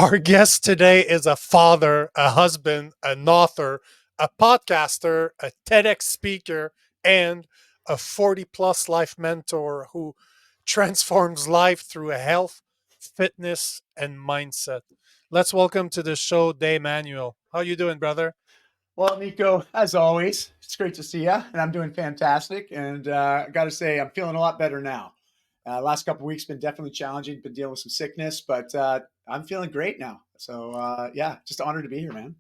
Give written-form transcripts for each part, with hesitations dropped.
Our guest today is a father, a husband, an author, a podcaster, a TEDx speaker, and a 40 plus life mentor who transforms life through a health, fitness, and mindset. Let's welcome to the show Dai Manuel. How you doing, brother? Well, Nico, as always, it's great to see you, and I'm doing fantastic. And I got to say, I'm feeling a lot better now. Last couple of weeks been definitely challenging. Been dealing with some sickness, but I'm feeling great now. So yeah, just honored to be here, man.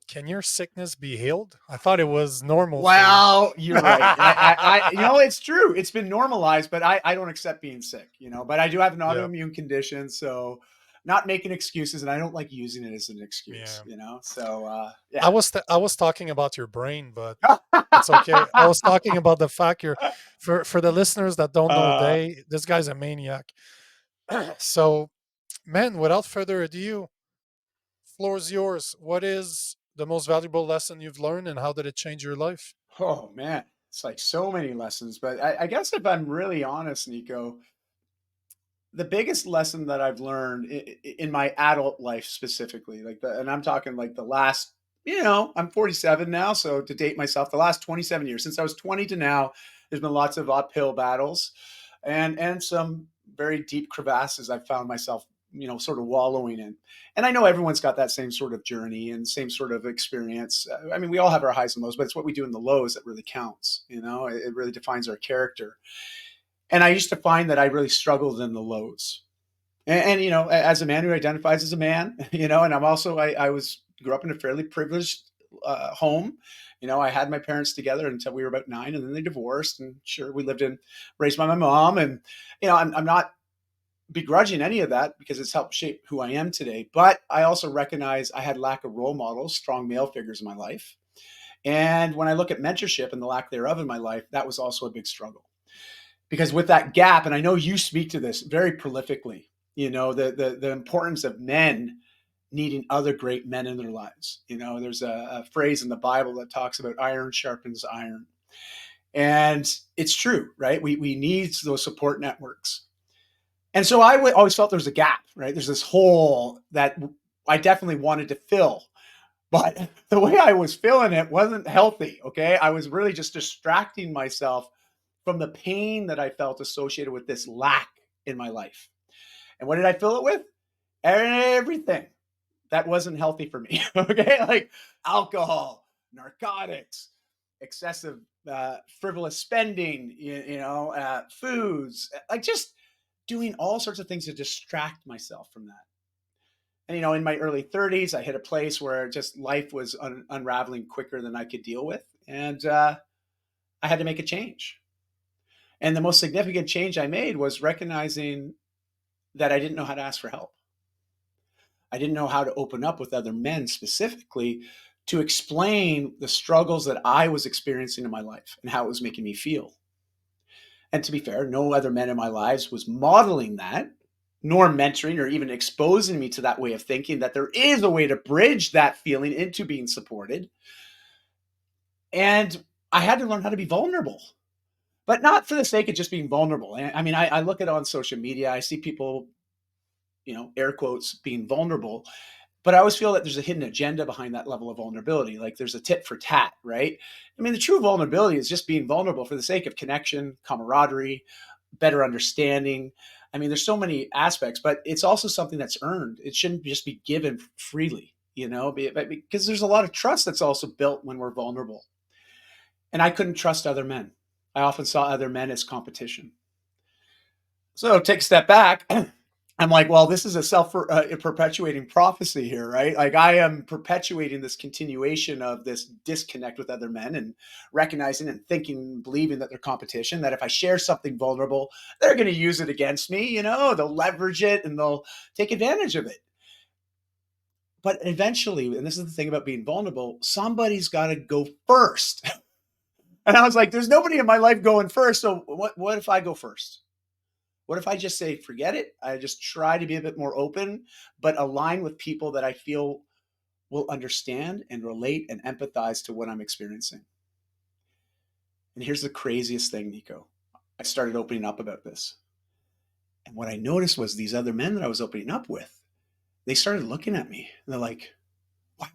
Can your sickness be healed? I thought it was normal for you. Well, you're right. It's true. It's been normalized, but I don't accept being sick, but I do have an Yeah, autoimmune condition. So not making excuses, and I don't like using it as an excuse, yeah. So I yeah. was I was talking about your brain, but it's okay. I was talking about the fact you're for the listeners that don't know uh, Day, this guy's a maniac. So, man, without further ado, floor's yours. What is the most valuable lesson you've learned and how did it change your life? Oh man, it's like so many lessons. But I guess if I'm really honest, Nico, the biggest lesson that I've learned in my adult life specifically, and I'm talking like the last, I'm 47 now. So to date myself, the last 27 years, since I was 20 to now, there's been lots of uphill battles and some very deep crevasses I've found myself, sort of wallowing in. And I know everyone's got that same sort of journey and same sort of experience. I mean, we all have our highs and lows, but it's what we do in the lows that really counts. It really defines our character. And I used to find that I really struggled in the lows. And as a man who identifies as a man, and I'm also I was grew up in a fairly privileged home. I had my parents together until we were about 9, and then they divorced. And sure, we raised by my mom, and I'm not begrudging any of that because it's helped shape who I am today. But I also recognize I had lack of role models, strong male figures in my life. And when I look at mentorship and the lack thereof in my life, that was also a big struggle because with that gap, and I know you speak to this very prolifically, the importance of men needing other great men in their lives. There's a phrase in the Bible that talks about iron sharpens iron. And it's true, right? We need those support networks. And so always felt there was a gap, right? There's this hole that I definitely wanted to fill. But the way I was filling it wasn't healthy. Okay. I was really just distracting myself from the pain that I felt associated with this lack in my life. And what did I fill it with? Everything that wasn't healthy for me. Okay. Like alcohol, narcotics, excessive, frivolous spending, foods, like just doing all sorts of things to distract myself from that. And, in my early 30s, I hit a place where just life was unraveling quicker than I could deal with. And I had to make a change. And the most significant change I made was recognizing that I didn't know how to ask for help. I didn't know how to open up with other men specifically to explain the struggles that I was experiencing in my life and how it was making me feel. And to be fair, no other men in my lives was modeling that, nor mentoring or even exposing me to that way of thinking that there is a way to bridge that feeling into being supported. And I had to learn how to be vulnerable, but not for the sake of just being vulnerable. I mean, I look at it on social media, I see people, air quotes, being vulnerable. But I always feel that there's a hidden agenda behind that level of vulnerability. Like there's a tit for tat, right? I mean, the true vulnerability is just being vulnerable for the sake of connection, camaraderie, better understanding. I mean, there's so many aspects, but it's also something that's earned. It shouldn't just be given freely, because there's a lot of trust that's also built when we're vulnerable. And I couldn't trust other men. I often saw other men as competition. So take a step back. I'm like, well, this is a perpetuating prophecy here, right? Like I am perpetuating this continuation of this disconnect with other men and recognizing and thinking, believing that they're competition, that if I share something vulnerable, they're going to use it against me, they'll leverage it and they'll take advantage of it. But eventually, and this is the thing about being vulnerable, somebody's got to go first. And I was like, there's nobody in my life going first. So what if I go first? What if I just say, forget it? I just try to be a bit more open, but align with people that I feel will understand and relate and empathize to what I'm experiencing. And here's the craziest thing, Nico. I started opening up about this. And what I noticed was these other men that I was opening up with, they started looking at me and they're like, "Wow,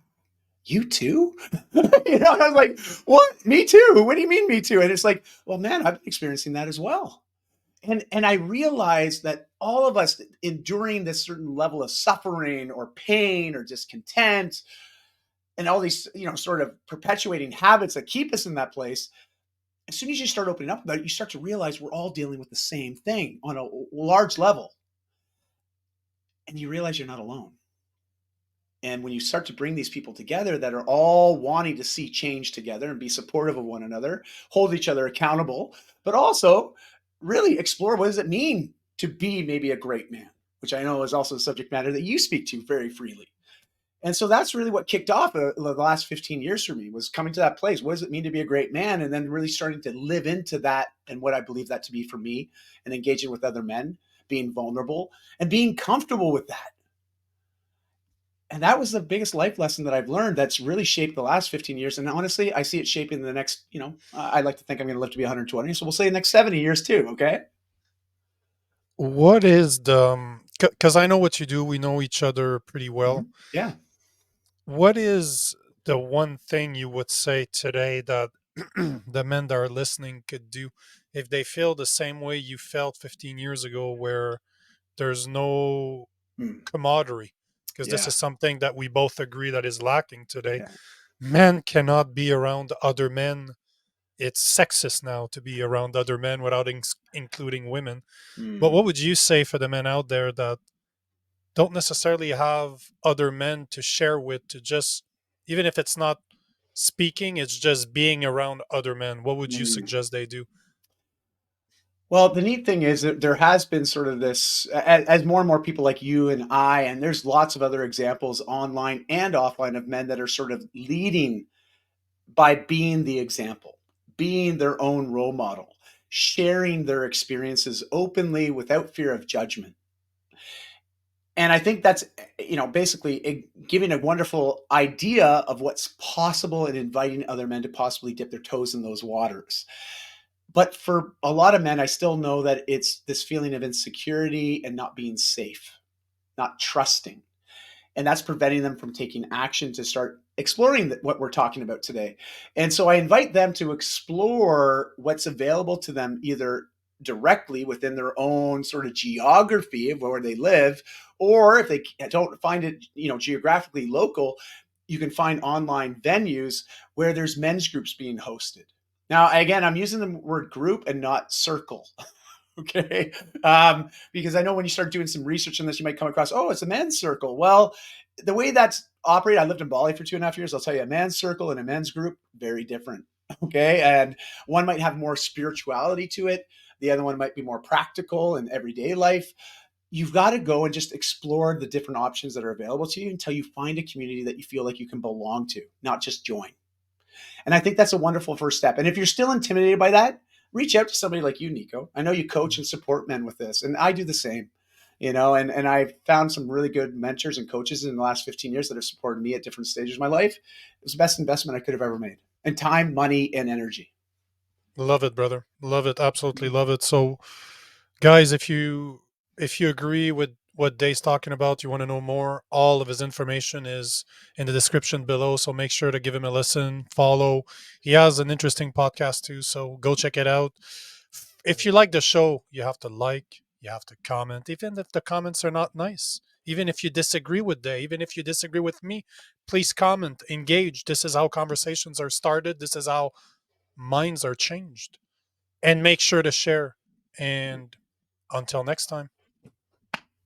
you too?" And I was like, "What? Me too? What do you mean me too?" And it's like, "Well, man, I've been experiencing that as well." And I realized that all of us enduring this certain level of suffering or pain or discontent and all these, sort of perpetuating habits that keep us in that place, as soon as you start opening up about it, you start to realize we're all dealing with the same thing on a large level. And you realize you're not alone. And when you start to bring these people together that are all wanting to see change together and be supportive of one another, hold each other accountable, but also really explore what does it mean to be maybe a great man, which I know is also a subject matter that you speak to very freely. And so that's really what kicked off the last 15 years for me, was coming to that place. What does it mean to be a great man? And then really starting to live into that and what I believe that to be for me, and engaging with other men, being vulnerable and being comfortable with that. And that was the biggest life lesson that I've learned that's really shaped the last 15 years. And honestly, I see it shaping the next, I like to think I'm going to live to be 120. So we'll say the next 70 years too. Okay. What is the, because I know what you do, we know each other pretty well. Yeah. What is the one thing you would say today that the men that are listening could do if they feel the same way you felt 15 years ago, where there's no Mm. camaraderie? Because this Yeah. is something that we both agree that is lacking today. Yeah. Men cannot be around other men. It's sexist now to be around other men without including women. But Mm. what would you say for the men out there that don't necessarily have other men to share with, to just, even if it's not speaking, it's just being around other men? What would you Mm. suggest they do? Well, the neat thing is that there has been sort of this, as more and more people like you and I, and there's lots of other examples online and offline of men that are sort of leading by being the example, being their own role model, sharing their experiences openly without fear of judgment. And I think that's, basically giving a wonderful idea of what's possible and inviting other men to possibly dip their toes in those waters. But for a lot of men, I still know that it's this feeling of insecurity and not being safe, not trusting, and that's preventing them from taking action to start exploring what we're talking about today. And so I invite them to explore what's available to them, either directly within their own sort of geography of where they live, or if they don't find it, geographically local, you can find online venues where there's men's groups being hosted. Now, again, I'm using the word group and not circle. Okay. Because I know when you start doing some research on this, you might come across, oh, it's a men's circle. Well, the way that's operated, I lived in Bali for 2.5 years. I'll tell you, a man's circle and a men's group, very different. Okay. And one might have more spirituality to it, the other one might be more practical in everyday life. You've got to go and just explore the different options that are available to you until you find a community that you feel like you can belong to, not just join. And I think that's a wonderful first step. And if you're still intimidated by that, reach out to somebody like you, Nico. I know you coach and support men with this, and I do the same. And I've found some really good mentors and coaches in the last 15 years that have supported me at different stages of my life. It was the best investment I could have ever made. And time, money, and energy. Love it, brother. Love it. Absolutely love it. So, guys, if you agree with what Day's talking about, you want to know more, all of his information is in the description below. So make sure to give him a listen, follow. He has an interesting podcast too, so go check it out. If you like the show, you have to like, you have to comment, even if the comments are not nice. Even if you disagree with Day, even if you disagree with me, please comment, engage. This is how conversations are started. This is how minds are changed. And make sure to share. And until next time.